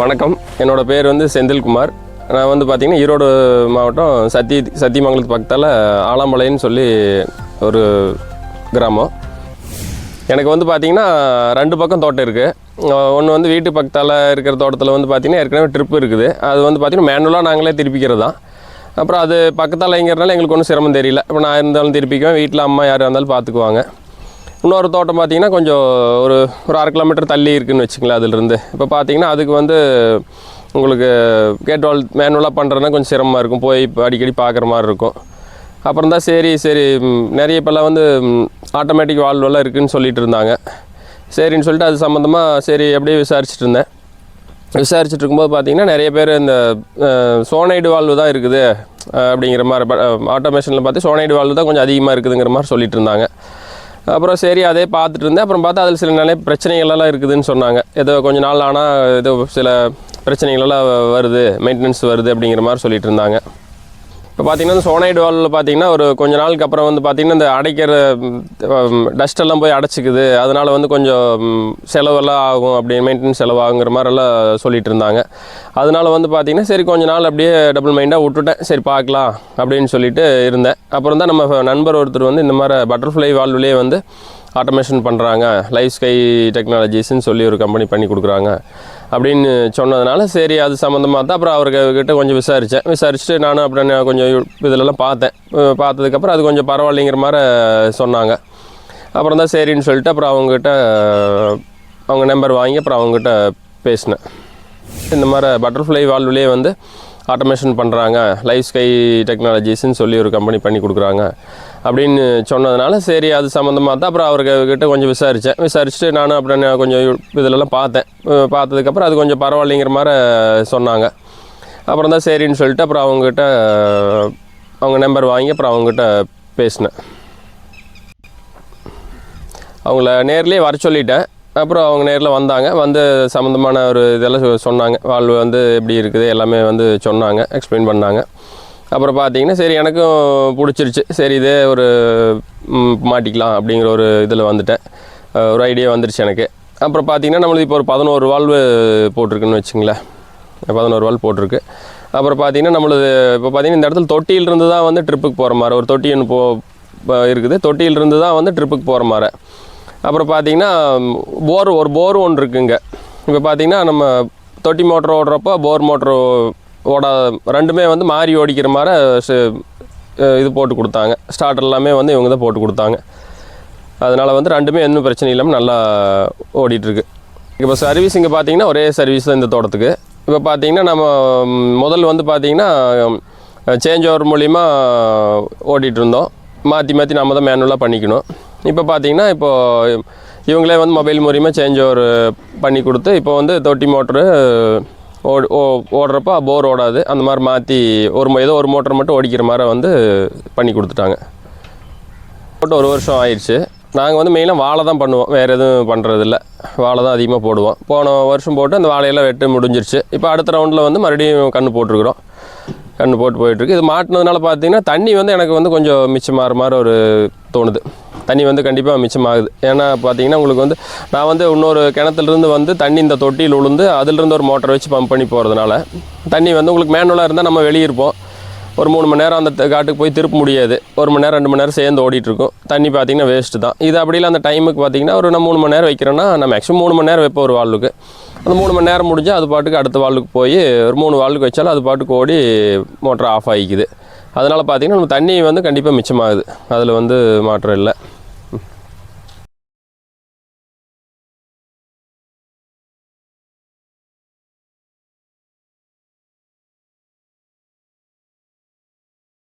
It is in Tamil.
வணக்கம். என்னோட பேர் வந்து செந்தில்குமார். நான் வந்து பார்த்திங்கன்னா ஈரோடு மாவட்டம் சத்தியமங்கலத்து பக்கத்தில் ஆலம்பாளையம்னு சொல்லி ஒரு கிராமம். எனக்கு வந்து பார்த்திங்கன்னா 2 பக்கம் தோட்டம் இருக்குது. ஒன்று வந்து வீட்டு பக்கத்தில் இருக்கிற தோட்டத்தில் வந்து பார்த்திங்கன்னா ஏற்கனவே ட்ரிப்பு இருக்குது. அது வந்து பார்த்திங்கன்னா மேனுவலாக நாங்களே திருப்பிக்கிறது தான். அப்புறம் அது பக்கத்தாலங்கிறனால எங்களுக்கு ஒன்றும் சிரமம் தெரியல. இப்போ நான் இருந்தாலும் திருப்பிக்குவேன், வீட்டில் அம்மா யாராக இருந்தாலும் பார்த்துக்குவாங்க. இன்னொரு தோட்டம் பார்த்திங்கன்னா கொஞ்சம் ஒரு 1/2 கிலோமீட்டர் தள்ளி இருக்குதுன்னு வச்சுங்களேன். அதிலிருந்து இப்போ பார்த்திங்கன்னா அதுக்கு வந்து உங்களுக்கு கேட்வால் மேனுவலாக பண்ணுறதுனா கொஞ்சம் சிரமமாக இருக்கும், போய் அடிக்கடி பார்க்குற மாதிரி இருக்கும். அப்புறம் தான் சரி நிறைய இப்போல்லாம் வந்து ஆட்டோமேட்டிக் வால்வெல்லாம் இருக்குதுன்னு சொல்லிட்டு இருந்தாங்க. சரின்னு சொல்லிட்டு அது சம்மந்தமாக அப்படியே விசாரிச்சுட்டு இருந்தேன். விசாரிச்சுட்டு இருக்கும்போது பார்த்திங்கன்னா நிறைய பேர் இந்த சோனைடு வால்வு தான் இருக்குது அப்படிங்கிற மாதிரி, ஆட்டோமேஷனில் பார்த்து சோனைடு வால்வு தான் கொஞ்சம் அதிகமாக இருக்குதுங்கிற மாதிரி சொல்லிட்டு இருந்தாங்க. அப்புறம் சரி அதே பார்த்துட்டு இருந்தேன். அப்புறம் பார்த்தா அதில் சில நிறைய பிரச்சனைகளெல்லாம் இருக்குதுன்னு சொன்னாங்க. ஏதோ கொஞ்சம் நாள் ஆனால் ஏதோ சில பிரச்சனைகளெல்லாம் வருது, மெயின்டெனன்ஸ் வருது அப்படிங்கிற மாதிரி சொல்லிட்டு இருந்தாங்க. இப்போ பார்த்திங்கன்னா சோனைடு வால்வில் பார்த்திங்கன்னா ஒரு கொஞ்ச நாளுக்கு அப்புறம் வந்து பார்த்திங்கன்னா இந்த அடைக்கிற டஸ்ட்டெல்லாம் போய் அடைச்சிக்குது, அதனால் வந்து கொஞ்சம் செலவெல்லாம் ஆகும், அப்படி மெயின்டெனன்ஸ் செலவாகுங்கிற மாதிரிலாம் சொல்லிட்டு இருந்தாங்க. அதனால் வந்து பார்த்திங்கன்னா சரி கொஞ்ச நாள் அப்படியே டபுள் மைண்டாக விட்டுட்டேன். சரி பார்க்கலாம் அப்படின்னு சொல்லிட்டு இருந்தேன். அப்புறம் தான் நம்ம நண்பர் ஒருத்தர் வந்து இந்த மாதிரி பட்டர்ஃப்ளை வால்வ்லேயே வந்து ஆட்டோமேஷன் பண்ணுறாங்க, லைஃப் ஸ்கை டெக்னாலஜிஸ்ன்னு சொல்லி ஒரு கம்பெனி பண்ணி கொடுக்குறாங்க அப்படின்னு சொன்னதுனால சரி அது சம்மந்தமாக தான் அப்புறம் அவர்கிட்ட கொஞ்சம் விசாரிச்சுட்டு நானும் அப்புறம் கொஞ்சம் இதிலெல்லாம் பார்த்ததுக்கப்புறம் அது கொஞ்சம் பரவாயில்லைங்கிற மாதிரி சொன்னாங்க. அப்புறம் தான் சரின்னு சொல்லிட்டு அப்புறம் அவங்க நம்பர் வாங்கி அப்புறம் அவங்ககிட்ட பேசினேன். இந்த மாதிரி பட்டர்ஃப்ளை வால்வ்லேயே வந்து ஆட்டோமேஷன் பண்ணுறாங்க, லைஃப் ஸ்கை டெக்னாலஜிஸ்ன்னு சொல்லி ஒரு கம்பெனி பண்ணி கொடுக்குறாங்க அப்படின்னு சொன்னதுனால சரி அது சம்மந்தமாக தான் அப்புறம் அவர்கிட்ட கொஞ்சம் விசாரிச்சுட்டு நானும் அப்புறம் கொஞ்சம் இதிலெல்லாம் பார்த்ததுக்கப்புறம் அது கொஞ்சம் பரவாயில்லைங்கிற மாதிரி சொன்னாங்க. அப்புறம் தான் சரின்னு சொல்லிட்டு அப்புறம் அவங்க நம்பர் வாங்கி அப்புறம் அவங்ககிட்ட பேசினேன். அவங்கள நேர்லேயே வர சொல்லிட்டேன். அப்புறம் அவங்க நேரில் வந்தாங்க, வந்து சம்மந்தமான ஒரு இதெல்லாம் சொன்னாங்க, வால்வு வந்து எப்படி இருக்குது எல்லாமே வந்து சொன்னாங்க, எக்ஸ்பிளைன் பண்ணாங்க. அப்புறம் பார்த்திங்கன்னா சரி எனக்கும் பிடிச்சிருச்சு, சரி இதே ஒரு மாட்டிக்கலாம் அப்படிங்கிற ஒரு இதில் வந்துட்டேன், ஒரு ஐடியா வந்துருச்சு எனக்கு. அப்புறம் பார்த்திங்கன்னா நம்மளுக்கு இப்போ ஒரு 11 வால்வு போட்டிருக்குன்னு வச்சுங்களேன், 11 வால்வு போட்டிருக்கு. அப்புறம் பார்த்திங்கன்னா நம்மளுது இப்போ பார்த்திங்கன்னா இந்த இடத்துல தொட்டியிலிருந்து தான் வந்து ட்ரிப்புக்கு போகிற மாதிரி ஒரு தொட்டி ஒன்று இருக்குது, தொட்டியிலிருந்து தான் வந்து ட்ரிப்புக்கு போகிற மாதிரி. அப்புறம் பார்த்திங்கன்னா ஒரு போர் ஒன்று இருக்குங்க. இப்போ பார்த்திங்கன்னா நம்ம தொட்டி மோட்டர் ஓடுறப்போ போர் மோட்ரு ரெண்டுமே வந்து மாறி ஓடிக்கிற மாதிரி இது போட்டு கொடுத்தாங்க. ஸ்டார்டர் எல்லாமே வந்து இவங்க தான் போட்டு கொடுத்தாங்க. அதனால் வந்து ரெண்டுமே எந்த பிரச்சனை இல்லாமல் நல்லா ஓடிட்டுருக்கு. இப்போ சர்வீஸ் இங்கே பார்த்திங்கன்னா ஒரே சர்வீஸ் தான் இந்த தோட்டத்துக்கு. இப்போ பார்த்திங்கன்னா நம்ம முதல் வந்து பார்த்திங்கன்னா சேஞ்ச் ஓவர் மூலிமா ஓடிட்டு இருந்தோம், மாற்றி நம்ம தான் மேனுவலாக பண்ணிக்கணும். இப்போ பார்த்திங்கன்னா இப்போது இவங்களே வந்து மொபைல் மூலிமா சேஞ்ச் ஓவர் பண்ணி கொடுத்து இப்போ வந்து தொட்டி மோட்ரு ஓடுறப்போ போர் ஓடாது, அந்த மாதிரி மாற்றி ஏதோ ஒரு மோட்டர் மட்டும் ஓடிக்கிற மாதிரி வந்து பண்ணி கொடுத்துட்டாங்க. போட்டு 1 வருஷம் ஆயிடுச்சு. நாங்கள் வந்து மெயினாக வாழை தான் பண்ணுவோம், வேறு எதுவும் பண்ணுறதில்ல. வாழை தான் அதிகமாக போடுவோம். போன வருஷம் போட்டு அந்த வாழையெல்லாம் வெட்டு முடிஞ்சிருச்சு. இப்போ அடுத்த ரவுண்டில் வந்து மறுபடியும் கன்று போட்டிருக்கிறோம். கன்று போட்டு போயிட்டுருக்கு. இது மாட்டினதுனால பார்த்திங்கன்னா தண்ணி வந்து எனக்கு வந்து கொஞ்சம் மிச்சமாகிற மாதிரி ஒரு தோணுது. தண்ணி வந்து கண்டிப்பாக மிச்சமாகுது. ஏன்னா பார்த்திங்கன்னா உங்களுக்கு வந்து நான் வந்து இன்னொரு கிணத்துலேருந்து வந்து தண்ணி இந்த தொட்டியில் விழுந்து அதிலிருந்து ஒரு மோட்டரை வச்சு பம்ப் பண்ணி போகிறதுனால தண்ணி வந்து உங்களுக்கு மேனுவலாக இருந்தால் நம்ம வெளியே இருப்போம், ஒரு 3 மணி நேரம் அந்த காட்டுக்கு போய் திருப்ப முடியாது, 1 மணி நேரம் 2 மணி நேரம் சேர்ந்து ஓடிட்டுருக்கும். தண்ணி பார்த்திங்கன்னா வேஸ்ட்டு தான். இது அப்படிலாம் அந்த டைமுக்கு பார்த்திங்கன்னா ஒரு நான் 3 மணி நேரம் வைக்கிறேன்னா நான் மேக்ஸிமம் 3 மணி நேரம் வைப்பேன் ஒரு வால்வுக்கு. அந்த 3 மணி நேரம் முடிஞ்சால் அது பாட்டுக்கு அடுத்த வால்வுக்கு போய் ஒரு 3 வால்வுக்கு வச்சாலும் அது பாட்டுக்கு ஓடி மோட்டர் ஆஃப் ஆகிக்குது. அதனால் பார்த்திங்கன்னா நம்ம தண்ணி வந்து கண்டிப்பாக மிச்சமாகுது, அதில் வந்து மாற்றம் இல்லை.